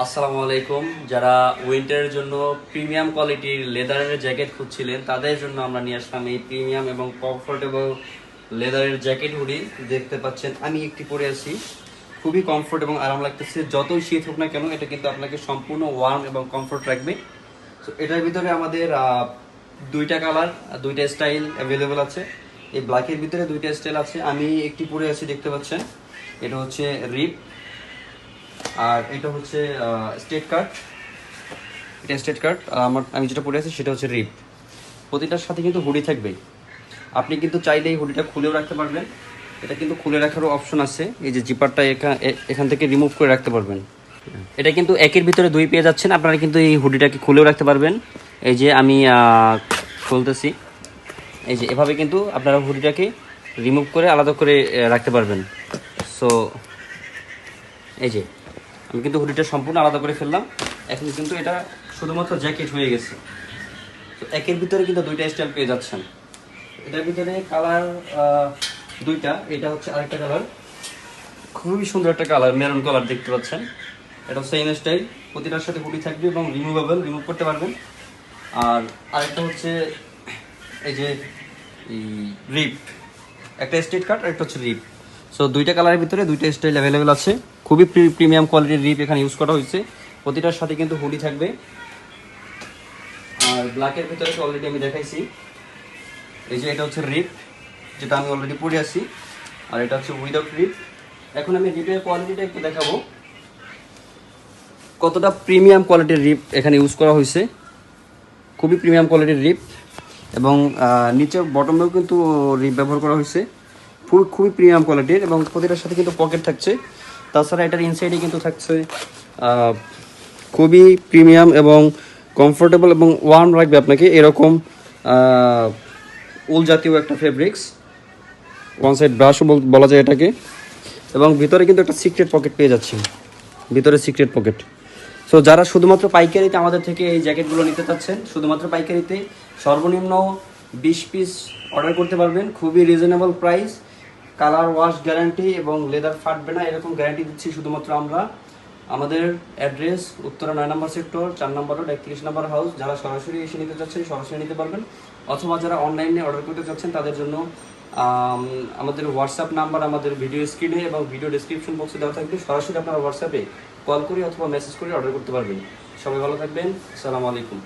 আসসালামু আলাইকুম। যারা উইন্টারের জন্য প্রিমিয়াম কোয়ালিটির লেদারের জ্যাকেট খুঁজছিলেন তাদের জন্য আমরা নিয়ে আসলাম এই প্রিমিয়াম এবং কমফোর্টেবল লেদারের জ্যাকেট হুডি। দেখতে পাচ্ছেন আমি একটি পরে আছি, খুবই কমফোর্ট এবং আরাম লাগতেছে। যতই শীত হোক না কেন এটা কিন্তু আপনাকে সম্পূর্ণ ওয়ার্ম এবং কমফোর্ট রাখবে। তো এটার ভিতরে আমাদের দুইটা কালার, দুইটা স্টাইল অ্যাভেলেবল আছে। এই ব্ল্যাকের ভিতরে দুইটা স্টাইল আছে, আমি একটি পরে আছি দেখতে পাচ্ছেন। এটা হচ্ছে রিপ আর এটা হচ্ছে স্টেট কাট। এটা স্টেট কাট। আমি যেটা পরে আছি সেটা হচ্ছে রিপ। প্রতিটার সাথে কিন্তু হুডি থাকবে। আপনি কিন্তু চাইলে এই হুডিটা খুলেও রাখতে পারবেন। এটা কিন্তু খুলে রাখারও অপশন আছে, এই যে জিপারটা এখান থেকে রিমুভ করে রাখতে পারবেন। এটা কিন্তু একের ভিতরে দুই পেয়ে যাচ্ছেন। আপনারা কিন্তু এই হুডিটাকে খুলেও রাখতে পারবেন। এই যে আমি খুলতেছি, এই যে এভাবে কিন্তু আপনারা হুডিটাকে রিমুভ করে আলাদা করে রাখতে পারবেন। সো এই যে আমি কিন্তু হুডিটা সম্পূর্ণ আলাদা করে ফেললাম। এখন কিন্তু এটা শুধুমাত্র জ্যাকেট হয়ে গেছে। তো একের ভিতরে কিন্তু দুইটা স্টাইল পেয়ে যাচ্ছেন। এটার ভিতরে কালার দুইটা। এটা হচ্ছে আরেকটা কালার, খুবই সুন্দর একটা কালার, মেরুন কালার দেখতে পাচ্ছেন। এটা সেম স্টাইল, প্রতিটার সাথে হুডি থাকবে এবং রিমুভেবল, রিমুভ করতে পারবেন। আর আরেকটা হচ্ছে এই যে রিপ, একটা স্ট্রেট কাট আর একটা হচ্ছে রিপ। সো দুইটা কালারের ভিতরে দুইটা স্টাইল অ্যাভেলেবেল আছে। খুবই প্রিমিয়াম কোয়ালিটির রিপ এখানে ইউজ করা হয়েছে। প্রতিটার সাথে কিন্তু হুডি থাকবে। আর ব্ল্যাকের ভিতরে অলরেডি আমি দেখাইছি। এই যে এটা হচ্ছে রিপ, যেটা আমি অলরেডি পরে আছি। আর এটা হচ্ছে উইদাউট রিপ। এখন আমি রিপের কোয়ালিটিটা একটু দেখাবো, কতটা প্রিমিয়াম কোয়ালিটির রিপ এখানে ইউজ করা হয়েছে। খুবই প্রিমিয়াম কোয়ালিটির রিপ এবং নিচের বটমেও কিন্তু রিপ ব্যবহার করা হয়েছে। খুবই প্রিমিয়াম কোয়ালিটির এবং প্রতিটার সাথে কিন্তু পকেট থাকছে। তাছাড়া এটার ইনসাইডে কিন্তু থাকছে খুবই প্রিমিয়াম এবং কমফোর্টেবল এবং ওয়ার্ম রাখবে আপনাকে এরকম উল জাতীয় একটা ফেব্রিক্স, ওয়ান সাইড ব্রাশও বলা যায় এটাকে। এবং ভিতরে কিন্তু একটা সিক্রেট পকেট পেয়ে যাচ্ছি, ভিতরে সিক্রেট পকেট। সো যারা শুধুমাত্র পাইকারিতে আমাদের থেকে এই জ্যাকেটগুলো নিতে চাচ্ছেন, শুধুমাত্র পাইকারিতে সর্বনিম্ন 20 পিস অর্ডার করতে পারবেন। খুবই reasonable price, colour wash guarantee এবং লেদার ফাটবে না এরকম গ্যারান্টি দিচ্ছি শুধুমাত্র আমরা। আমাদের অ্যাড্রেস উত্তরা 9 নম্বর সেক্টর, 4 নম্বর রোড, 31 নম্বর হাউস। যারা সরাসরি এসে নিতে চাচ্ছেন সরাসরি নিতে পারবেন, অথবা যারা অনলাইনে অর্ডার করতে চাচ্ছেন তাদের জন্য আমাদের হোয়াটসঅ্যাপ নাম্বার আমাদের ভিডিও স্ক্রিনে এবং ভিডিও ডেসক্রিপশন বক্সে দেওয়া থাকবে। সরাসরি আপনারা হোয়াটসঅ্যাপে কল করে অথবা মেসেজ করে অর্ডার করতে পারবেন। সবাই ভালো থাকবেন। আসসালামু আলাইকুম।